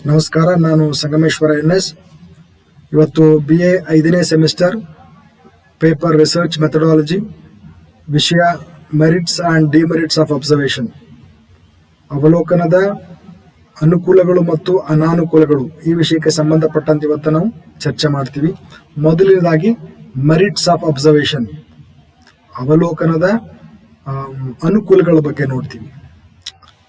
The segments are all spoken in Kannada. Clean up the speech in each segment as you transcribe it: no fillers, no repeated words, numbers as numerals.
ನಮಸ್ಕಾರ, ನಾನು ಸಂಗಮೇಶ್ವರ ಎನ್.ಎಸ್. ಇವತ್ತು BA 5ನೇ ಸೆಮಿಸ್ಟರ್ ಪೇಪರ್ ರಿಸರ್ಚ್ ಮೆಥಡಾಲಜಿ, ವಿಷಯ merits and demerits of observation. ಅವಲೋಕನದ ಅನುಕೂಲಗಳು ಮತ್ತು ಅನಾನುಕೂಲಗಳು ಈ ವಿಷಯಕ್ಕೆ ಸಂಬಂಧಪಟ್ಟಂತೆ ಇವತ್ತು ನಾವು ಚರ್ಚೆ ಮಾಡ್ತೀವಿ. ಮೊದಲನೇದಾಗಿ ಮೆರಿಟ್ಸ್ ಆಫ್ ಅಬ್ಸರ್ವೇಷನ್, ಅವಲೋಕನದ ಅನುಕೂಲಗಳ ಬಗ್ಗೆ ನೋಡ್ತೀವಿ.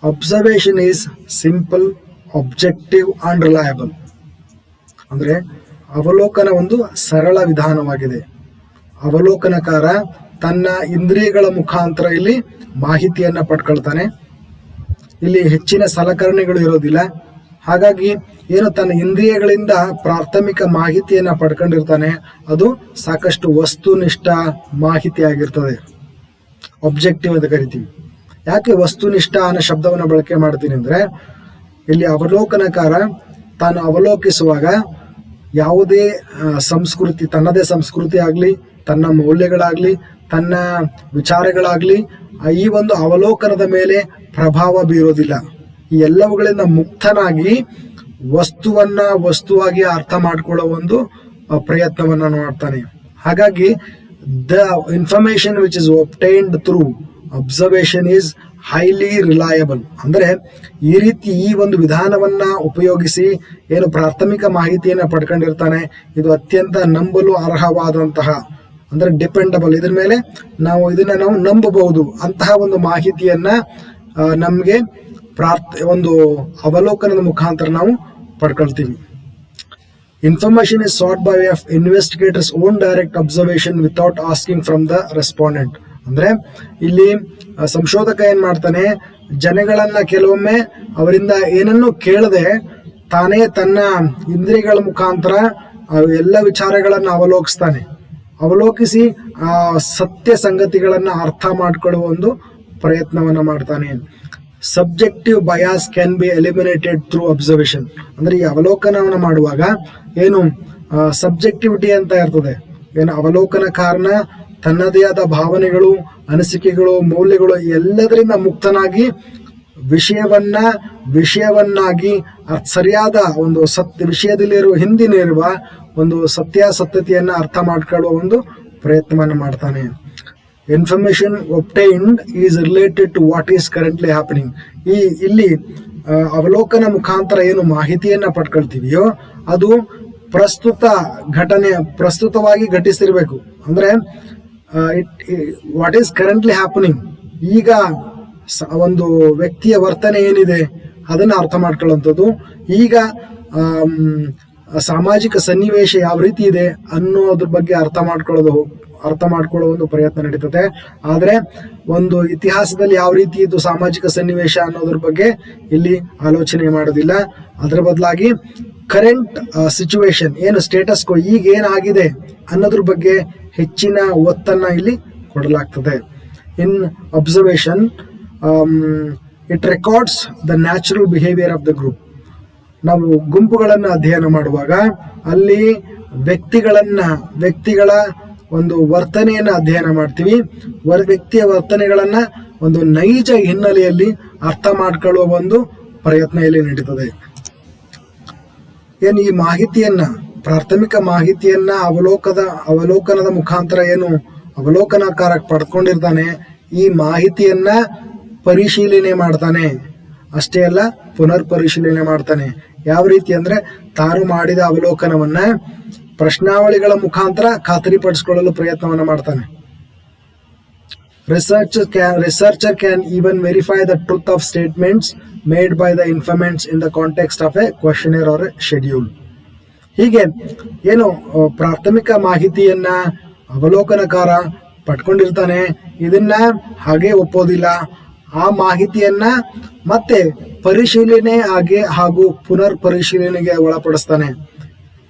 Observation is simple, objective and reliable. ಅಂದರೆ ಅವಲೋಕನ ಒಂದು ಸರಳ ವಿಧಾನವಾಗಿದೆ. ಅವಲೋಕನಕಾರ ತನ್ನ ಇಂದ್ರಿಯಗಳ ಮುಖಾಂತರ ಇಲ್ಲಿ ಮಾಹಿತಿಯನ್ನು ಪಡ್ಕೊಳ್ತಾನೆ. ಇಲ್ಲಿ ಹೆಚ್ಚಿನ ಸಲಕರಣೆಗಳು ಇರೋದಿಲ್ಲ. ಹಾಗಾಗಿ ಏನು ತನ್ನ ಇಂದ್ರಿಯಗಳಿಂದ ಪ್ರಾಥಮಿಕ ಮಾಹಿತಿಯನ್ನು ಪಡ್ಕೊಂಡಿರ್ತಾನೆ, ಅದು ಸಾಕಷ್ಟು ವಸ್ತುನಿಷ್ಠ ಮಾಹಿತಿ ಆಗಿರ್ತದೆ. ಆಬ್ಜೆಕ್ಟಿವ್ ಅಂತ ಕರಿತೀವಿ. ಯಾಕೆ ವಸ್ತುನಿಷ್ಠ ಅನ್ನೋ ಶಬ್ದವನ್ನು ಬಳಕೆ ಮಾಡ್ತೀನಿ ಅಂದರೆ, ಇಲ್ಲಿ ಅವಲೋಕನಕಾರ ತಾನು ಅವಲೋಕಿಸುವಾಗ ಯಾವುದೇ ಸಂಸ್ಕೃತಿ, ತನ್ನದೇ ಸಂಸ್ಕೃತಿ ಆಗಲಿ, ತನ್ನ ಮೌಲ್ಯಗಳಾಗಲಿ, ತನ್ನ ವಿಚಾರಗಳಾಗಲಿ ಈ ಒಂದು ಅವಲೋಕನದ ಮೇಲೆ ಪ್ರಭಾವ ಬೀರೋದಿಲ್ಲ. ಈ ಎಲ್ಲವುಗಳಿಂದ ಮುಕ್ತನಾಗಿ ವಸ್ತುವಾಗಿ ಅರ್ಥ ಮಾಡಿಕೊಳ್ಳೋ ಒಂದು ಪ್ರಯತ್ನವನ್ನು ಮಾಡ್ತಾನೆ. ಹಾಗಾಗಿ the information which is obtained through observation is highly reliable. ಅಂದರೆ ಈ ಒಂದು ವಿಧಾನವನ್ನ ಉಪಯೋಗಿಸಿ ಏನು ಪ್ರಾಥಮಿಕ ಮಾಹಿತಿಯನ್ನು ಪಡ್ಕೊಂಡಿರ್ತಾನೆ, ಇದು ಅತ್ಯಂತ ನಂಬಲು ಅರ್ಹವಾದಂತಹ, ಅಂದರೆ ಡಿಪೆಂಡಬಲ್, ಇದ್ರ ಮೇಲೆ ಇದನ್ನ ನಾವು ನಂಬಬಹುದು ಅಂತಹ ಒಂದು ಮಾಹಿತಿಯನ್ನ ನಮಗೆ ಒಂದು ಅವಲೋಕನದ ಮುಖಾಂತರ ನಾವು ಪಡ್ಕೊಳ್ತೀವಿ. Information is sought by way of investigators own direct observation without asking from the respondent. ಅಂದ್ರೆ ಇಲ್ಲಿ ಸಂಶೋಧಕ ಏನ್ ಮಾಡ್ತಾನೆ, ಜನಗಳನ್ನ ಕೆಲವೊಮ್ಮೆ ಅವರಿಂದ ಏನನ್ನೂ ಕೇಳದೆ ತಾನೇ ತನ್ನ ಇಂದ್ರಿಯಗಳ ಮುಖಾಂತರ ಎಲ್ಲ ವಿಚಾರಗಳನ್ನ ಅವಲೋಕಿಸಿ ಆ ಸತ್ಯ ಸಂಗತಿಗಳನ್ನ ಅರ್ಥ ಮಾಡ್ಕೊಳ್ಳುವ ಒಂದು ಪ್ರಯತ್ನವನ್ನ ಮಾಡ್ತಾನೆ. Subjective bias can be eliminated through observation. ಅಂದ್ರೆ ಈ ಅವಲೋಕನವನ್ನು ಮಾಡುವಾಗ ಏನು ಸಬ್ಜೆಕ್ಟಿವಿಟಿ ಅಂತ ಇರ್ತದೆ, ಏನು ಅವಲೋಕನಕಾರನ ತನ್ನದೇ ಆದ ಭಾವನೆಗಳು, ಅನಿಸಿಕೆಗಳು, ಮೌಲ್ಯಗಳು ಎಲ್ಲದರಿಂದ ಮುಕ್ತನಾಗಿ ವಿಷಯವನ್ನಾಗಿ ಸರಿಯಾದ ಒಂದು ವಿಷಯದಲ್ಲಿರುವ ಹಿಂದಿನಿರುವ ಒಂದು ಸತ್ಯಾಸತ್ಯತೆಯನ್ನು ಅರ್ಥ ಮಾಡ್ಕೊಳ್ಳುವ ಒಂದು ಪ್ರಯತ್ನವನ್ನು ಮಾಡ್ತಾನೆ. Information obtained is related to what is currently happening. ಇಲ್ಲಿ ಅವಲೋಕನ ಮುಖಾಂತರ ಏನು ಮಾಹಿತಿಯನ್ನ ಪಡ್ಕೊಳ್ತೀವಿಯೋ ಅದು ಪ್ರಸ್ತುತವಾಗಿ ಘಟಿಸಿರ್ಬೇಕು. ಅಂದ್ರೆ ವಾಟ್ ಈಸ್ ಕರೆಂಟ್ಲಿ ಹ್ಯಾಪನಿಂಗ್, ಈಗ ಒಂದು ವ್ಯಕ್ತಿಯ ವರ್ತನೆ ಏನಿದೆ ಅದನ್ನು ಅರ್ಥ ಮಾಡ್ಕೊಳ್ಳುವಂಥದ್ದು, ಈಗ ಸಾಮಾಜಿಕ ಸನ್ನಿವೇಶ ಯಾವ ರೀತಿ ಇದೆ ಅನ್ನೋದ್ರ ಬಗ್ಗೆ ಅರ್ಥ ಮಾಡ್ಕೊಳ್ಳೋ ಒಂದು ಪ್ರಯತ್ನ ನಡೀತದೆ. ಆದರೆ ಒಂದು ಇತಿಹಾಸದಲ್ಲಿ ಯಾವ ರೀತಿ ಇದು ಸಾಮಾಜಿಕ ಸನ್ನಿವೇಶ ಅನ್ನೋದ್ರ ಬಗ್ಗೆ ಇಲ್ಲಿ ಆಲೋಚನೆ ಮಾಡೋದಿಲ್ಲ. ಅದರ ಬದಲಾಗಿ ಕರೆಂಟ್ ಸಿಚುವೇಶನ್, ಏನು ಸ್ಟೇಟಸ್ ಕೋ, ಈಗ ಏನಾಗಿದೆ ಅನ್ನೋದ್ರ ಬಗ್ಗೆ ಹೆಚ್ಚಿನ ಒತ್ತನ್ನ ಇಲ್ಲಿ ಕೊಡಲಾಗ್ತದೆ. In observation it records the natural behaviour of the group. ನಾವು ಗುಂಪುಗಳನ್ನು ಅಧ್ಯಯನ ಮಾಡುವಾಗ ಅಲ್ಲಿ ವ್ಯಕ್ತಿಗಳ ಒಂದು ವರ್ತನೆಯನ್ನು ಅಧ್ಯಯನ ಮಾಡ್ತೀವಿ. ವ್ಯಕ್ತಿಯ ವರ್ತನೆಗಳನ್ನ ಒಂದು ನೈಜ ಹಿನ್ನೆಲೆಯಲ್ಲಿ ಅರ್ಥ ಮಾಡ್ಕೊಳ್ಳುವ ಒಂದು ಪ್ರಯತ್ನ ಇಲ್ಲಿ ನಡೀತದೆ. ಏನು ಈ ಮಾಹಿತಿಯನ್ನ, ಪ್ರಾಥಮಿಕ ಮಾಹಿತಿಯನ್ನ ಅವಲೋಕನದ ಮುಖಾಂತರ ಏನು ಅವಲೋಕನಕಾರ ಪಡ್ಕೊಂಡಿರ್ತಾನೆ, ಈ ಮಾಹಿತಿಯನ್ನ ಪರಿಶೀಲನೆ ಮಾಡ್ತಾನೆ. ಅಷ್ಟೇ ಅಲ್ಲ, ಪುನರ್ ಪರಿಶೀಲನೆ ಮಾಡ್ತಾನೆ. ಯಾವ ರೀತಿ ಅಂದ್ರೆ, ತಾನು ಮಾಡಿದ ಅವಲೋಕನವನ್ನ ಪ್ರಶ್ನಾವಳಿಗಳ ಮುಖಾಂತರ ಖಾತರಿಪಡಿಸಿಕೊಳ್ಳಲು ಪ್ರಯತ್ನವನ್ನ ಮಾಡ್ತಾನೆ. Researcher can even verify the truth of statements made by the informants in the context of a questionnaire or a schedule. ಹೀಗೆ ಏನು ಪ್ರಾಥಮಿಕ ಮಾಹಿತಿಯನ್ನ ಅವಲೋಕನಕಾರ ಪಡ್ಕೊಂಡಿರ್ತಾನೆ, ಇದನ್ನ ಹಾಗೆ ಒಪ್ಪೋದಿಲ್ಲ. ಆ ಮಾಹಿತಿಯನ್ನ ಮತ್ತೆ ಪರಿಶೀಲನೆ ಹಾಗೂ ಪುನರ್ ಪರಿಶೀಲನೆಗೆ ಒಳಪಡಿಸ್ತಾನೆ.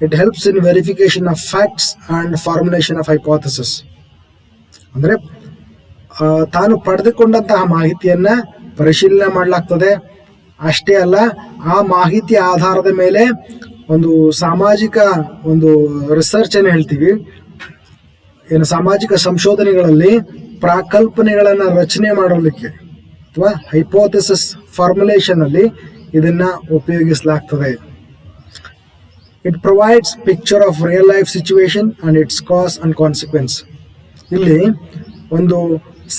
It helps in verification of facts and formulation of hypothesis. ಅಂದ್ರೆ ತಾನು ಪಡೆದುಕೊಂಡಂತಹ ಮಾಹಿತಿಯನ್ನ ಪರಿಶೀಲನೆ ಮಾಡಲಾಗ್ತದೆ. ಅಷ್ಟೇ ಅಲ್ಲ, ಆ ಮಾಹಿತಿಯ ಆಧಾರದ ಮೇಲೆ ಒಂದು ಸಾಮಾಜಿಕ ಒಂದು ರಿಸರ್ಚ್ ಅನ್ನು ಹೇಳ್ತೀವಿ, ಏನು ಸಾಮಾಜಿಕ ಸಂಶೋಧನೆಗಳಲ್ಲಿ ಪ್ರಾಕಲ್ಪನೆಗಳನ್ನು ರಚನೆ ಮಾಡೋದಕ್ಕೆ ಅಥವಾ ಹೈಪೋಥೆಸಿಸ್ ಫಾರ್ಮುಲೇಷನ್ ಅಲ್ಲಿ ಇದನ್ನ ಉಪಯೋಗಿಸಲಾಗ್ತದೆ. It provides picture of real life situation and its cause and consequence. ಇಲ್ಲಿ ಒಂದು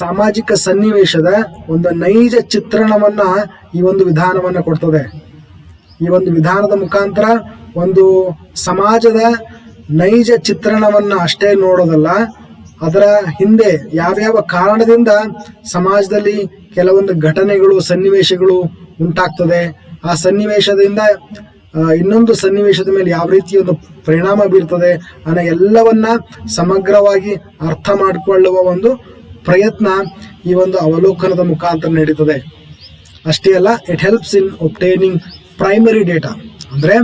ಸಾಮಾಜಿಕ ಸನ್ನಿವೇಶದ ಒಂದು ನೈಜ ಚಿತ್ರಣವನ್ನ ಈ ಒಂದು ವಿಧಾನವನ್ನ ಕೊಡ್ತದೆ. ಈ ಒಂದು ವಿಧಾನದ ಮುಖಾಂತರ ಒಂದು ಸಮಾಜದ ನೈಜ ಚಿತ್ರಣವನ್ನ ಅಷ್ಟೇ ನೋಡೋದಲ್ಲ, ಅದರ ಹಿಂದೆ ಯಾವ್ಯಾವ ಕಾರಣದಿಂದ ಸಮಾಜದಲ್ಲಿ ಕೆಲವೊಂದು ಘಟನೆಗಳು ಸನ್ನಿವೇಶಗಳು ಉಂಟಾಗ್ತದೆ, ಆ ಸನ್ನಿವೇಶದಿಂದ ಇನ್ನೊಂದು ಸನ್ನಿವೇಶದ ಮೇಲೆ ಯಾವ ರೀತಿ ಒಂದು ಪರಿಣಾಮ ಬೀರ್ತದೆ ಅನ್ನೋ ಎಲ್ಲವನ್ನ ಸಮಗ್ರವಾಗಿ ಅರ್ಥ ಮಾಡಿಕೊಳ್ಳುವ ಒಂದು ಪ್ರಯತ್ನ ಈ ಒಂದು ಅವಲೋಕನದ ಮುಖಾಂತರ ನಡೀತದೆ. ಅಷ್ಟೇ ಅಲ್ಲ, it helps in obtaining primary data, ಅಂದರೆ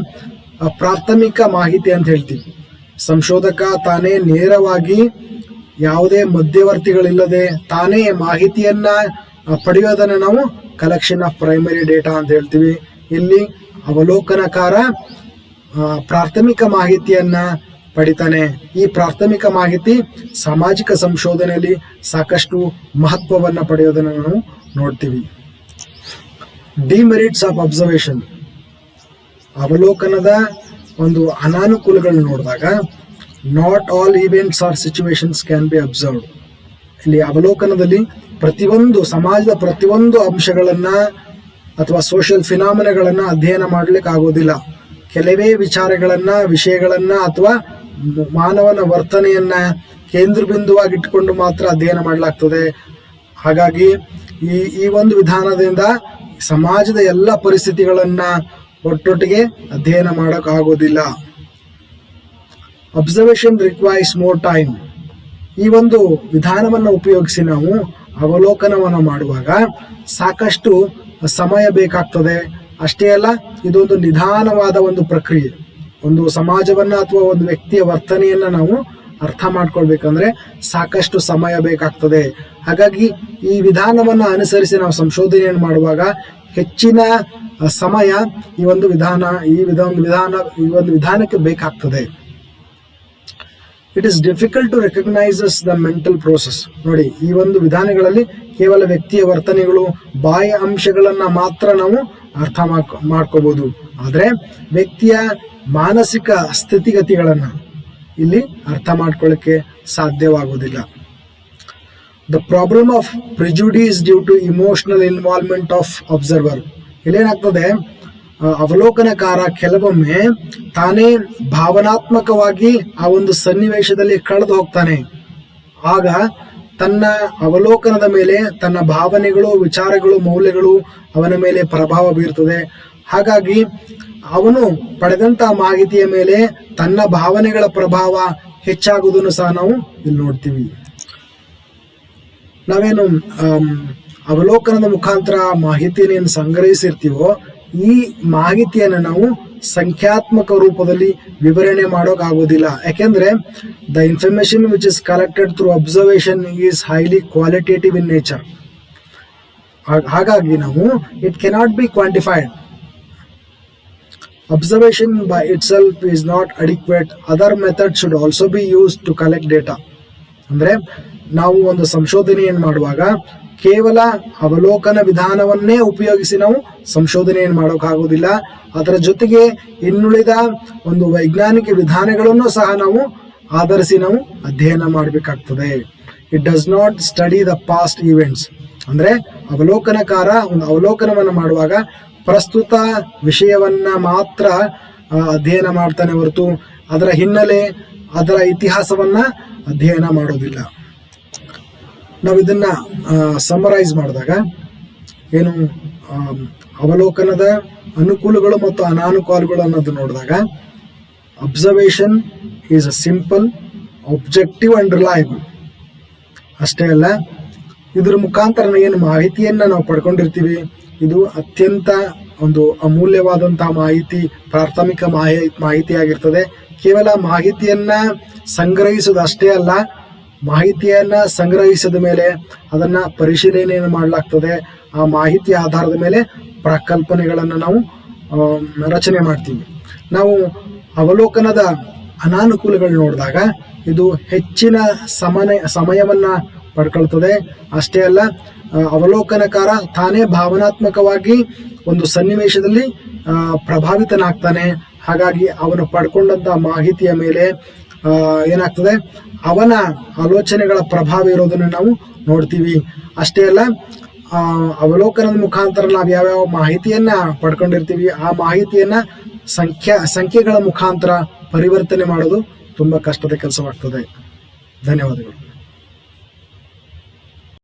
ಪ್ರಾಥಮಿಕ ಮಾಹಿತಿ ಅಂತ ಹೇಳ್ತೀವಿ. ಸಂಶೋಧಕ ತಾನೇ ನೇರವಾಗಿ ಯಾವುದೇ ಮಧ್ಯವರ್ತಿಗಳಿಲ್ಲದೆ ತಾನೇ ಮಾಹಿತಿಯನ್ನ ಪಡೆಯೋದನ್ನು ನಾವು ಕಲೆಕ್ಷನ್ ಆಫ್ ಪ್ರೈಮರಿ ಡೇಟಾ ಅಂತ ಹೇಳ್ತೀವಿ. ಇಲ್ಲಿ ಅವಲೋಕನಕಾರ ಪ್ರಾಥಮಿಕ ಮಾಹಿತಿಯನ್ನ ಪಡಿತಾನೆ. ಈ ಪ್ರಾಥಮಿಕ ಮಾಹಿತಿ ಸಾಮಾಜಿಕ ಸಂಶೋಧನೆಯಲ್ಲಿ ಸಾಕಷ್ಟು ಮಹತ್ವವನ್ನು ಪಡೆಯೋದನ್ನು ನಾವು ನೋಡ್ತೀವಿ. ಡಿಮೆರಿಟ್ಸ್ ಆಫ್ ಅಬ್ಸರ್ವೇಷನ್, ಅವಲೋಕನದ ಒಂದು ಅನಾನುಕೂಲಗಳು ನೋಡಿದಾಗ, not all events or situations can be observed. ಇಲ್ಲಿ ಅವಲೋಕನದಲ್ಲಿ ಪ್ರತಿಯೊಂದು ಸಮಾಜದ ಪ್ರತಿಯೊಂದು ಅಂಶಗಳನ್ನ ಅಥವಾ ಸೋಷಿಯಲ್ ಫಿನಾಮಿನಾಗಳನ್ನ ಅಧ್ಯಯನ ಮಾಡ್ಲಿಕ್ಕೆ ಆಗೋದಿಲ್ಲ. ಕೆಲವೇ ವಿಚಾರಗಳನ್ನ, ವಿಷಯಗಳನ್ನ ಅಥವಾ ಮಾನವನ ವರ್ತನೆಯನ್ನ ಕೇಂದ್ರ ಬಿಂದುವಾಗಿಟ್ಟುಕೊಂಡು ಮಾತ್ರ ಅಧ್ಯಯನ ಮಾಡಲಾಗ್ತದೆ. ಹಾಗಾಗಿ ಈ ಒಂದು ವಿಧಾನದಿಂದ ಸಮಾಜದ ಎಲ್ಲ ಪರಿಸ್ಥಿತಿಗಳನ್ನ ಒಟ್ಟೊಟ್ಟಿಗೆ ಅಧ್ಯಯನ ಮಾಡೋಕೆ ಆಗೋದಿಲ್ಲ. Observation requires more time. ಈ ಒಂದು ವಿಧಾನವನ್ನು ಉಪಯೋಗಿಸಿ ನಾವು ಅವಲೋಕನವನ್ನು ಮಾಡುವಾಗ ಸಾಕಷ್ಟು ಸಮಯ ಬೇಕಾಗ್ತದೆ. ಅಷ್ಟೇ ಅಲ್ಲ, ಇದೊಂದು ನಿಧಾನವಾದ ಒಂದು ಪ್ರಕ್ರಿಯೆ. ಒಂದು ಸಮಾಜವನ್ನ ಅಥವಾ ಒಂದು ವ್ಯಕ್ತಿಯ ವರ್ತನೆಯನ್ನ ನಾವು ಅರ್ಥ ಮಾಡ್ಕೊಳ್ಬೇಕಂದ್ರೆ ಸಾಕಷ್ಟು ಸಮಯ ಬೇಕಾಗ್ತದೆ. ಹಾಗಾಗಿ ಈ ವಿಧಾನವನ್ನ ಅನುಸರಿಸಿ ನಾವು ಸಂಶೋಧನೆಯನ್ನು ಮಾಡುವಾಗ ಹೆಚ್ಚಿನ ಸಮಯ ಈ ಒಂದು ವಿಧಾನಕ್ಕೆ ಬೇಕಾಗ್ತದೆ. It is difficult to recognises the mental process. ನೋಡಿ, ಈ ಒಂದು ವಿಧಾನಗಳಲ್ಲಿ ಕೇವಲ ವ್ಯಕ್ತಿಯ ವರ್ತನೆಗಳು, ಬಾಹ್ಯ ಅಂಶಗಳನ್ನ ಮಾತ್ರ ನಾವು ಅರ್ಥ ಮಾಡ್ಕೋಬಹುದು. ಆದರೆ ವ್ಯಕ್ತಿಯ ಮಾನಸಿಕ ಸ್ಥಿತಿಗತಿಗಳನ್ನ ಇಲ್ಲಿ ಅರ್ಥ ಮಾಡ್ಕೊಳ್ಳಿಕ್ಕೆ ಸಾಧ್ಯವಾಗುವುದಿಲ್ಲ. The problem of prejudice due to emotional involvement of observer. ಇಲ್ಲೇನಾಗ್ತದೆ, ಅವಲೋಕನಕಾರ ಕೆಲವೊಮ್ಮೆ ತಾನೇ ಭಾವನಾತ್ಮಕವಾಗಿ ಆ ಒಂದು ಸನ್ನಿವೇಶದಲ್ಲಿ ಕಳೆದು ಹೋಗ್ತಾನೆ. ಆಗ ತನ್ನ ಅವಲೋಕನದ ಮೇಲೆ ತನ್ನ ಭಾವನೆಗಳು, ವಿಚಾರಗಳು, ಮೌಲ್ಯಗಳು ಅವನ ಮೇಲೆ ಪ್ರಭಾವ ಬೀರ್ತದೆ. ಹಾಗಾಗಿ ಅವನು ಪಡೆದಂತ ಮಾಹಿತಿಯ ಮೇಲೆ ತನ್ನ ಭಾವನೆಗಳ ಪ್ರಭಾವ ಹೆಚ್ಚಾಗುವುದನ್ನು ಸಹ ನಾವು ಇಲ್ಲಿ ನೋಡ್ತೀವಿ. ನಾವೇನು ಅವಲೋಕನದ ಮುಖಾಂತರ ಮಾಹಿತಿಯನ್ನು ಸಂಗ್ರಹಿಸಿರ್ತೀವೋ, ಈ ಮಾಹಿತಿಯನ್ನು ನಾವು ಸಂಖ್ಯಾತ್ಮಕ ರೂಪದಲ್ಲಿ ವಿವರಣೆ ಮಾಡೋಕ್ಕಾಗೋದಿಲ್ಲ. ಯಾಕೆಂದ್ರೆ the information which is collected through observation is highly qualitative in nature. ಹಾಗಾಗಿ ನಾವು it cannot be quantified. Observation by itself is not adequate. Other methods should also be used to collect data. ಅಂದ್ರೆ ನಾವು ಒಂದು ಸಂಶೋಧನೆಯನ್ನು ಮಾಡುವಾಗ ಕೇವಲ ಅವಲೋಕನ ವಿಧಾನವನ್ನೇ ಉಪಯೋಗಿಸಿ ನಾವು ಸಂಶೋಧನೆಯನ್ನು ಮಾಡೋಕ್ಕಾಗೋದಿಲ್ಲ. ಅದರ ಜೊತೆಗೆ ಇನ್ನುಳಿದ ಒಂದು ವೈಜ್ಞಾನಿಕ ವಿಧಾನಗಳನ್ನು ಸಹ ನಾವು ಆಧರಿಸಿ ನಾವು ಅಧ್ಯಯನ ಮಾಡಬೇಕಾಗ್ತದೆ. It does not study the past events. ಅಂದ್ರೆ ಅವಲೋಕನಕಾರ ಒಂದು ಅವಲೋಕನವನ್ನು ಮಾಡುವಾಗ ಪ್ರಸ್ತುತ ವಿಷಯವನ್ನ ಮಾತ್ರ ಅಧ್ಯಯನ ಮಾಡ್ತಾನೆ ಹೊರತು ಅದರ ಹಿನ್ನೆಲೆ, ಅದರ ಇತಿಹಾಸವನ್ನ ಅಧ್ಯಯನ ಮಾಡೋದಿಲ್ಲ. ನಾವು ಇದನ್ನ ಸಮರೈಸ್ ಮಾಡಿದಾಗ ಏನು ಅವಲೋಕನದ ಅನುಕೂಲಗಳು ಮತ್ತು ಅನಾನುಕೂಲಗಳು ಅನ್ನೋದು ನೋಡಿದಾಗ, observation is a simple, objective and reliable. ಅಷ್ಟೇ ಅಲ್ಲ, ಇದ್ರ ಮುಖಾಂತರ ಏನು ಮಾಹಿತಿಯನ್ನ ನಾವು ಪಡ್ಕೊಂಡಿರ್ತೀವಿ, ಇದು ಅತ್ಯಂತ ಒಂದು ಅಮೂಲ್ಯವಾದಂತಹ ಮಾಹಿತಿ, ಪ್ರಾಥಮಿಕ ಮಾಹಿತಿ ಆಗಿರ್ತದೆ. ಕೇವಲ ಮಾಹಿತಿಯನ್ನ ಸಂಗ್ರಹಿಸೋದು ಅಷ್ಟೇ ಅಲ್ಲ, ಮಾಹಿತಿಯನ್ನ ಸಂಗ್ರಹಿಸಿದ ಮೇಲೆ ಅದನ್ನ ಪರಿಶೀಲನೆಯನ್ನು ಮಾಡಲಾಗ್ತದೆ. ಆ ಮಾಹಿತಿಯ ಆಧಾರದ ಮೇಲೆ ಪ್ರಕಲ್ಪನೆಗಳನ್ನು ನಾವು ರಚನೆ ಮಾಡ್ತೀವಿ. ನಾವು ಅವಲೋಕನದ ಅನಾನುಕೂಲಗಳು ನೋಡಿದಾಗ ಇದು ಹೆಚ್ಚಿನ ಸಮಯವನ್ನ ಪಡ್ಕೊಳ್ತದೆ. ಅಷ್ಟೇ ಅಲ್ಲ, ಅವಲೋಕನಕಾರ ತಾನೇ ಭಾವನಾತ್ಮಕವಾಗಿ ಒಂದು ಸನ್ನಿವೇಶದಲ್ಲಿ ಪ್ರಭಾವಿತನಾಗ್ತಾನೆ. ಹಾಗಾಗಿ ಅವನು ಪಡ್ಕೊಂಡಂತ ಮಾಹಿತಿಯ ಮೇಲೆ ಏನಾಗ್ತದೆ, ಅವನ ಆಲೋಚನೆಗಳ ಪ್ರಭಾವ ಇರೋದನ್ನು ನಾವು ನೋಡ್ತೀವಿ. ಅಷ್ಟೇ ಅಲ್ಲ, ಅವಲೋಕನದ ಮುಖಾಂತರ ನಾವು ಯಾವ್ಯಾವ ಮಾಹಿತಿಯನ್ನ ಪಡ್ಕೊಂಡಿರ್ತೀವಿ ಆ ಮಾಹಿತಿಯನ್ನ ಸಂಖ್ಯೆಗಳ ಮುಖಾಂತರ ಪರಿವರ್ತನೆ ಮಾಡೋದು ತುಂಬಾ ಕಷ್ಟದ ಕೆಲಸವಾಗ್ತದೆ. ಧನ್ಯವಾದಗಳು.